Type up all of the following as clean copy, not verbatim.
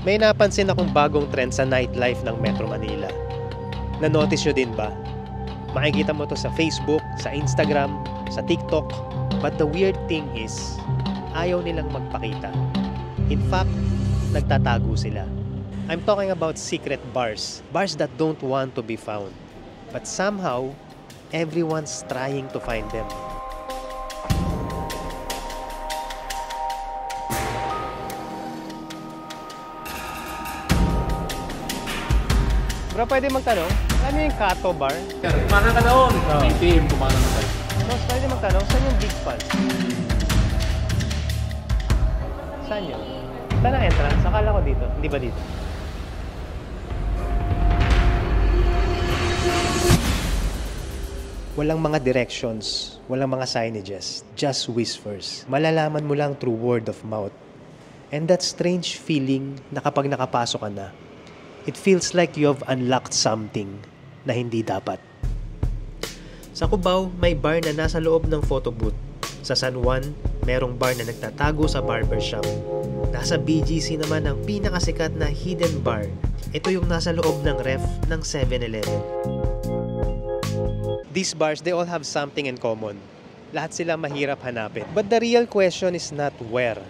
May napansin akong bagong trend sa nightlife ng Metro Manila. Na-notice nyo din ba? Makikita mo to sa Facebook, sa Instagram, sa TikTok. But the weird thing is, ayaw nilang magpakita. In fact, nagtatago sila. I'm talking about secret bars. Bars that don't want to be found. But somehow, everyone's trying to find them. Bro, pwede magtanong? Alam niyo yung Kato Bar? Kumana ka noon. May team, kumana na tayo. Boss, pwede magtanong? Saan yung Big Pan? Saan yun? Saan ang entrance? Akala ko dito. Hindi ba dito? Walang mga directions, walang mga signages, just whispers. Malalaman mo lang through word of mouth. And that strange feeling na kapag nakapasok ka na, it feels like you have unlocked something na hindi dapat. Sa Cubao, may bar na nasa loob ng photo booth. Sa San Juan, merong bar na nagtatago sa barbershop. Nasa BGC naman ang pinakasikat na hidden bar. Ito yung nasa loob ng ref ng 7-Eleven. These bars, they all have something in common. Lahat sila mahirap hanapin. But the real question is not where,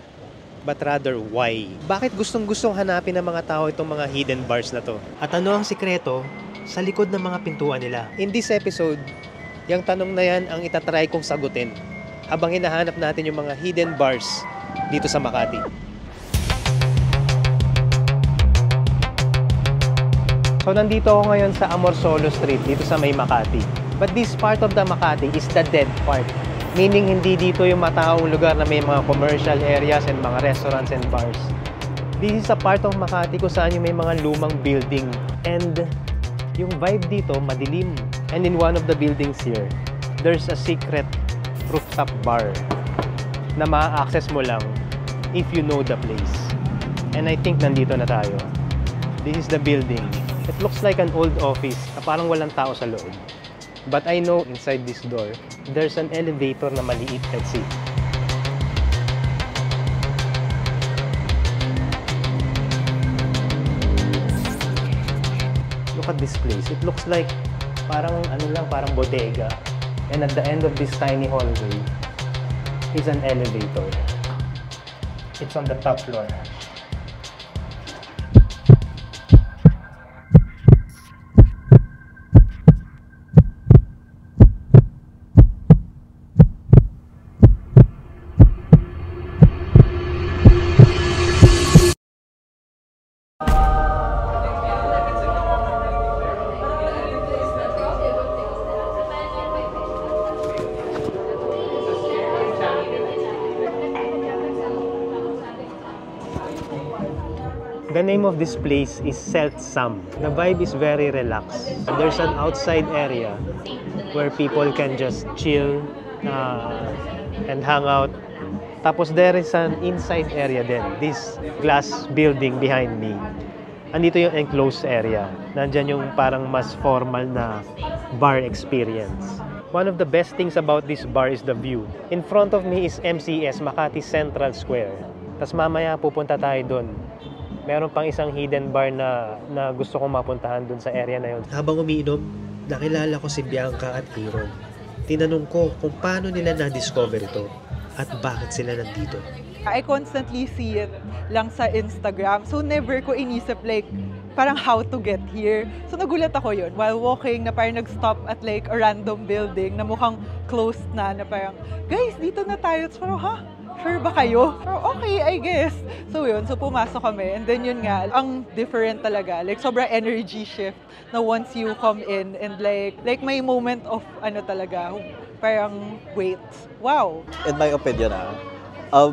but rather why. Bakit gustong-gustong hanapin ng mga tao itong mga hidden bars na to? At ano ang sikreto sa likod ng mga pintuan nila? In this episode, yung tanong na yan ang itatry kong sagutin habang hinahanap natin yung mga hidden bars dito sa Makati. So nandito ako ngayon sa Amorsolo Street dito sa may Makati. But this part of the Makati is the dead part. Meaning hindi dito yung mataong lugar na may mga commercial areas and mga restaurants and bars. This is a part of Makati kung saan yung may mga lumang building. And yung vibe dito, madilim. And in one of the buildings here, there's a secret rooftop bar na ma-access mo lang if you know the place. And I think nandito na tayo. This is the building. It looks like an old office na parang walang tao sa loob. But I know inside this door, there's an elevator na maliit. Let's see. Look at this place. It looks like parang parang bodega. And at the end of this tiny hallway is an elevator. It's on the top floor. The name of this place is Seltsam. The vibe is very relaxed. There's an outside area where people can just chill and hang out. Tapos there is an inside area din. This glass building behind me. Andito yung enclosed area. Nandyan yung parang mas formal na bar experience. One of the best things about this bar is the view. In front of me is MCS, Makati Central Square. Tapos mamaya pupunta tayo doon. Meron pang isang hidden bar na gusto kong mapuntahan dun sa area na yun. Habang umiinom, nakilala ko si Bianca at Aaron. Tinanong ko kung paano nila na-discover ito at bakit sila nandito. I constantly see it lang sa Instagram. So never ko inisip like parang how to get here. So nagulat ako yun while walking na parang nag-stop at like a random building na mukhang closed na parang, guys, dito na tayo. So parang, ha? Sure ba kayo? Pero okay, I guess. So yun, so pumasok kami. And then yun nga, ang different talaga. Like sobrang energy shift na once you come in and like may moment of talaga, parang wait, wow. In my opinion,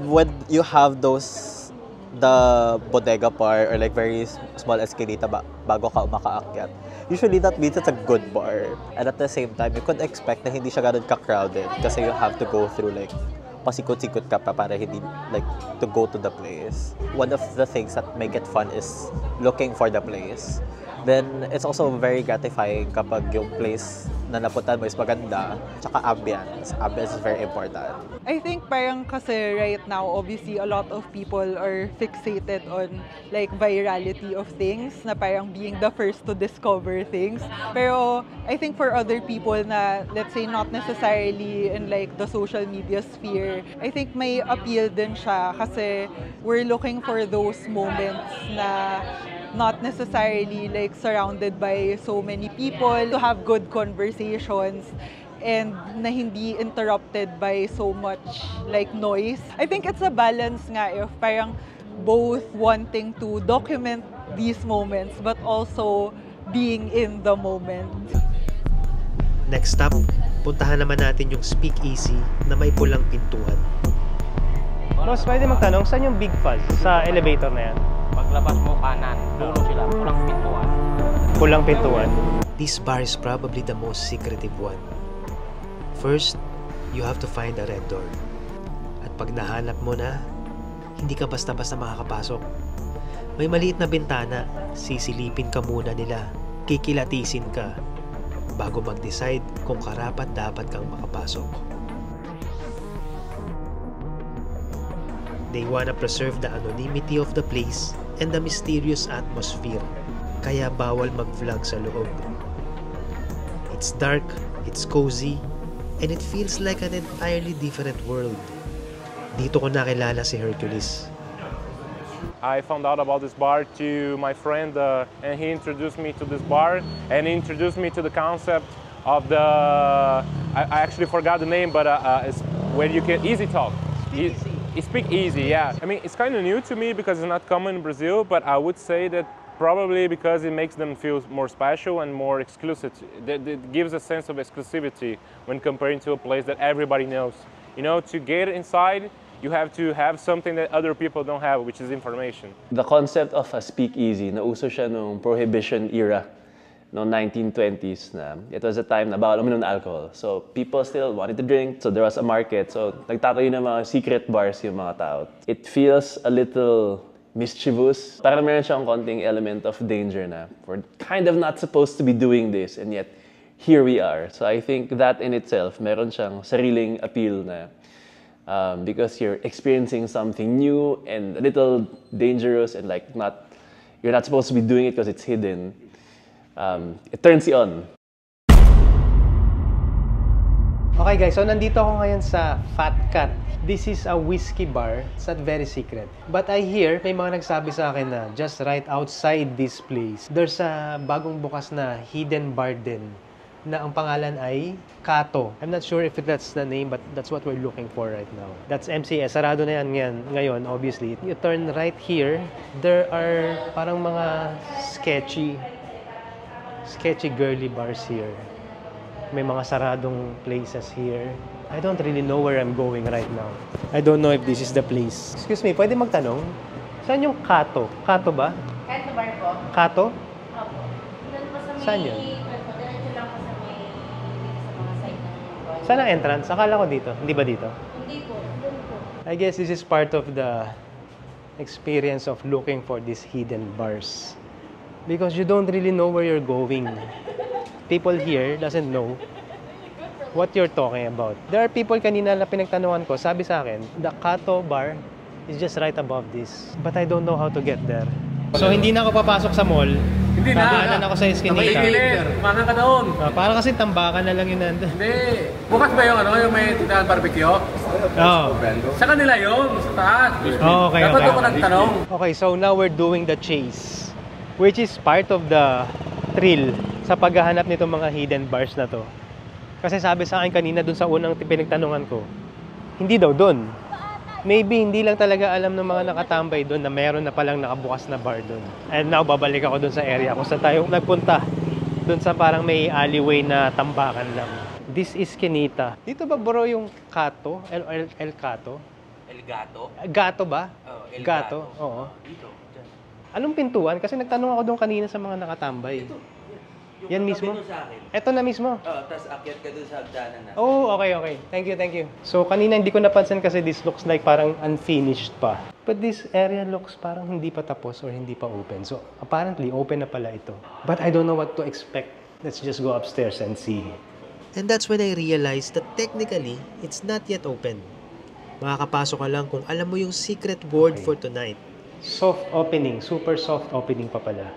when you have the bodega bar or like very small escalator bago ka makaakyat, usually that means it's a good bar. And at the same time, you could expect na hindi siya ganun ka-crowded kasi you have to go through like pasikot-sikot ka pa para hindi like to go to the place. One of the things that make it fun is looking for the place. Then, it's also very gratifying kapag yung place na napuntahan mo is maganda. Tsaka ambience. Ambience is very important. I think parang kasi right now, obviously, a lot of people are fixated on like virality of things, na parang being the first to discover things. Pero I think for other people na, let's say, not necessarily in like the social media sphere, I think may appeal din siya kasi we're looking for those moments na not necessarily like surrounded by so many people, to have good conversations and na hindi interrupted by so much like noise. I think it's a balance nga of parang both wanting to document these moments but also being in the moment. Next stop, puntahan naman natin yung Speakeasy na may pulang pintuan. Boss, pwede magtanong, saan yung Big Fuzz sa elevator na yan? Paglabas mo kanan, dulo sila, pulang pintuan. Pulang pintuan. This bar is probably the most secretive one. First, you have to find a red door. At pag nahanap mo na, hindi ka basta-basta makakapasok. May maliit na bintana, sisilipin ka muna nila, kikilatisin ka, bago mag-decide kung karapat-dapat kang makapasok. They wanna preserve the anonymity of the place and the mysterious atmosphere, kaya bawal mag-vlog sa loob. It's dark, it's cozy, and it feels like an entirely different world. Dito ko nakilala si Hercules. I found out about this bar to my friend and he introduced me to this bar and he introduced me to the concept of the, I actually forgot the name, but it's where you can easy talk. Speak easy, yeah. I mean, it's kind of new to me because it's not common in Brazil, but I would say that probably because it makes them feel more special and more exclusive. It gives a sense of exclusivity when comparing to a place that everybody knows. You know, to get inside, you have to have something that other people don't have, which is information. The concept of a speakeasy, nauso siya nung Prohibition era, no 1920s na. It was a time na bawal uminom ng alcohol. So people still wanted to drink, so there was a market. So nagtatayo ng mga secret bars yung mga tao. It feels a little mischievous. Parang meron siyang konting element of danger na we're kind of not supposed to be doing this, and yet here we are. So I think that in itself, meron siyang sariling appeal na because you're experiencing something new and a little dangerous and like you're not supposed to be doing it because it's hidden. It turns you on. Okay guys, so nandito ako ngayon sa Fat Cat. This is a whiskey bar. It's not very secret. But I hear, may mga nagsabi sa akin na just right outside this place, there's a bagong bukas na hidden bar din na ang pangalan ay Kato. I'm not sure if that's the name, but that's what we're looking for right now. That's MCS. Sarado na yan ngayon, obviously. You turn right here, there are parang mga sketchy girly bars here. May mga saradong places here. I don't really know where I'm going right now. I don't know if this is the place. Excuse me, pwede magtanong? Saan yung Kato? Kato ba? Kato bar po. Kato? Opo. Doon po sa may... Saan yun? Diretso lang po sa may... Sa mga side ng bar. Saan ang entrance? Akala ko dito. Hindi ba dito? Hindi po. Doon po. I guess this is part of the experience of looking for these hidden bars. Because you don't really know where you're going. People here doesn't know what you're talking about. There are people kanina na pinagtanungan ko, sabi sa akin, the Kato bar is just right above this. But I don't know how to get there. So hindi na ako papasok sa mall. Hindi na. Dadaanan ako sa Eskinita. Kumanan ka doon. Para kasi tambakan na lang yun nandun. Hindi. Bukas ba yung yung may tindahan barbecue? Oo. Sa kanila yun, sa taas. Oh, okay, Dapat okay. ako nagtanong. Okay, so now we're doing the chase, which is part of the thrill sa paghahanap nitong mga hidden bars na to. Kasi sabi sa akin kanina dun sa unang pinagtanungan ko, hindi daw dun. Maybe hindi lang talaga alam ng mga nakatambay dun na meron na palang nakabukas na bar dun. And now babalik ako dun sa area kung saan tayo nagpunta. Dun sa parang may alleyway na tambakan lang. This is Kinita. Dito ba bro yung Kato? El Kato? El Gato? Gato ba? Oh, El Gato? Oo. Dito, dyan. Anong pintuan? Kasi nagtanong ako doon kanina sa mga nakatambay. Yan mismo? Yung sa akin. Ito na mismo? Oo, tapos akyat ka dun sa hagdanan na. Oh, okay, okay. Thank you, thank you. So, kanina hindi ko napansin kasi this looks like parang unfinished pa. But this area looks parang hindi pa tapos or hindi pa open. So, apparently, open na pala ito. But I don't know what to expect. Let's just go upstairs and see. And that's when I realized that technically, it's not yet open. Makakapasok ka lang kung alam mo yung secret word for tonight. Soft opening. Super soft opening pa pala.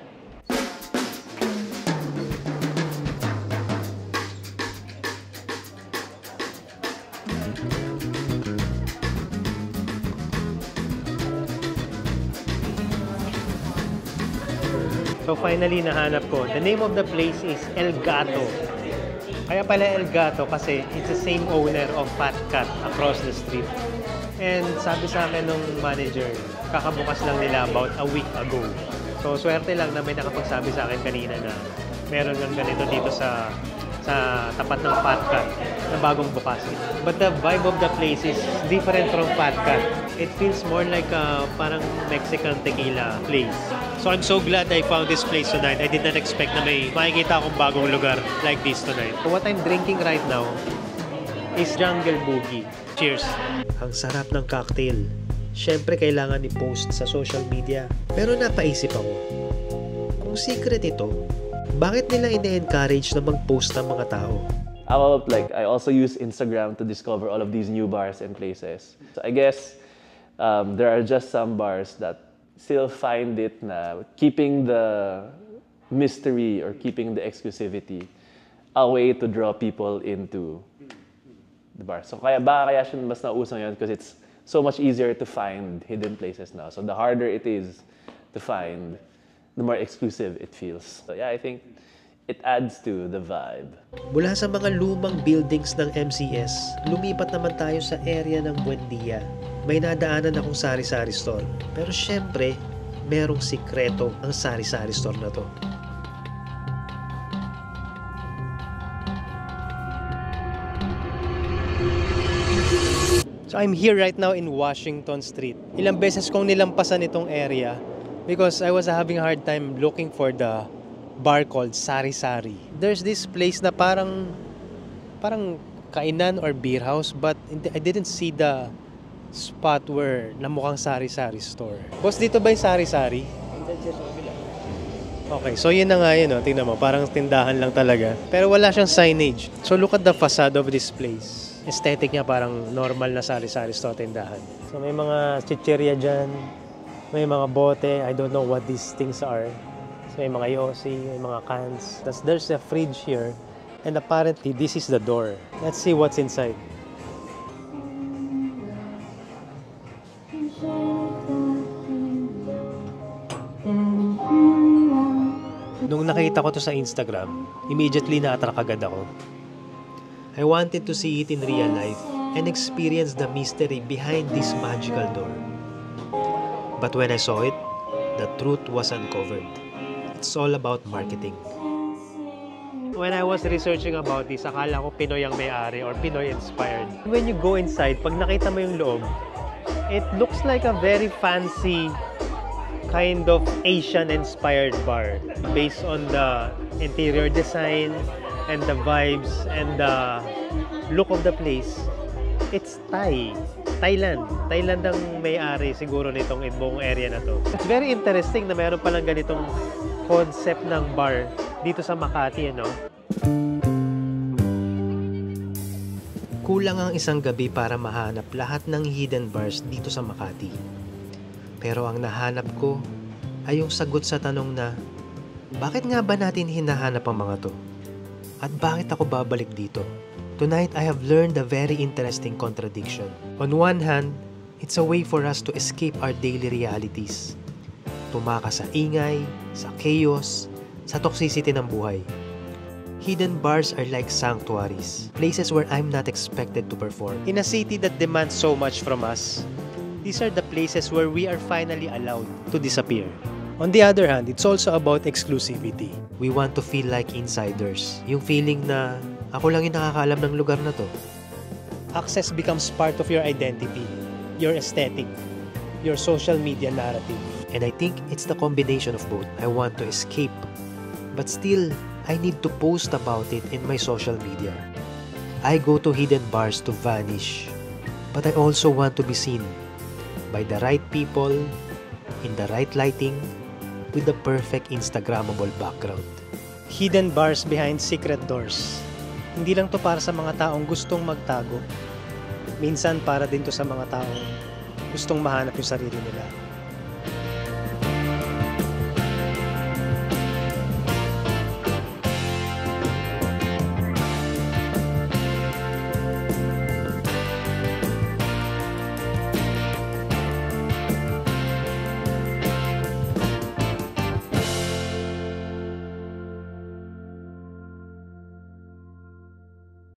So finally, nahanap ko. The name of the place is El Gato. Kaya pala El Gato kasi it's the same owner of Fat Cat across the street. And sabi sa akin nung manager, kakabukas lang nila about a week ago. So swerte lang na may nakapagsabi sa akin kanina na meron ng ganito dito sa tapat ng Fat Cat na bagong bukas. But the vibe of the place is different from Fat Cat. It feels more like a parang Mexican tequila place. So I'm so glad I found this place tonight. I did not expect na may makikita akong bagong lugar like this tonight. So what I'm drinking right now is Jungle Boogie. Cheers! Ang sarap ng cocktail. Siyempre kailangan i-post sa social media. Pero napaisip ako, kung secret ito, bakit nila ine-encourage na mag-post ng mga tao? I also use Instagram to discover all of these new bars and places. So I guess there are just some bars that still find it na keeping the mystery or keeping the exclusivity a way to draw people into the bar. So kaya siya mas nauso ngayon because it's so much easier to find hidden places now. So the harder it is to find, the more exclusive it feels. So yeah, I think it adds to the vibe. Mula sa mga lumang buildings ng MCS, lumipat naman tayo sa area ng Buendia. May nadaanan akong sari-sari store. Pero syempre, merong sikreto ang sari-sari store na to. So I'm here right now in Washington Street. Ilang beses kong nilampasan itong area because I was having a hard time looking for the bar called Sari Sari. There's this place na parang kainan or beer house, but I didn't see the spot where namukhang Sari Sari store. Boss, dito ba yung Sari Sari? Okay, so yun na nga yun, tingnan mo, parang tindahan lang talaga. Pero wala siyang signage. So look at the facade of this place. Aesthetic niya parang normal na Sari Sari store tindahan. So may mga chichirya dyan, may mga bote, I don't know what these things are. So may mga yosi, may mga cans. There's a fridge here. And apparently, this is the door. Let's see what's inside. Nung nakita ko to sa Instagram, immediately na-attract agad ako. I wanted to see it in real life and experience the mystery behind this magical door. But when I saw it, the truth was uncovered. It's all about marketing. When I was researching about this, akala ko Pinoy ang may-ari or Pinoy inspired. When you go inside, pag nakita mo yung loob, it looks like a very fancy kind of Asian-inspired bar based on the interior design and the vibes and the look of the place. It's Thailand ang may-ari siguro nitong buong area na to. It's very interesting na meron palang ganitong concept ng bar dito sa Makati, no? Kulang ang isang gabi para mahanap lahat ng hidden bars dito sa Makati. Pero ang nahanap ko ay yung sagot sa tanong na, bakit nga ba natin hinahanap ang mga to? At bakit ako babalik dito? Tonight, I have learned a very interesting contradiction. On one hand, it's a way for us to escape our daily realities. Tumakas sa ingay, sa chaos, sa toxicity ng buhay. Hidden bars are like sanctuaries, places where I'm not expected to perform. In a city that demands so much from us, these are the places where we are finally allowed to disappear. On the other hand, it's also about exclusivity. We want to feel like insiders. Yung feeling na ako lang yung nakakaalam ng lugar na to. Access becomes part of your identity, your aesthetic, your social media narrative. And I think it's the combination of both. I want to escape, but still I need to post about it in my social media. I go to hidden bars to vanish, but I also want to be seen by the right people, in the right lighting, with the perfect Instagrammable background. Hidden bars behind secret doors. Hindi lang to para sa mga taong gustong magtago. Minsan para din to sa mga taong gustong mahanap yung sarili nila.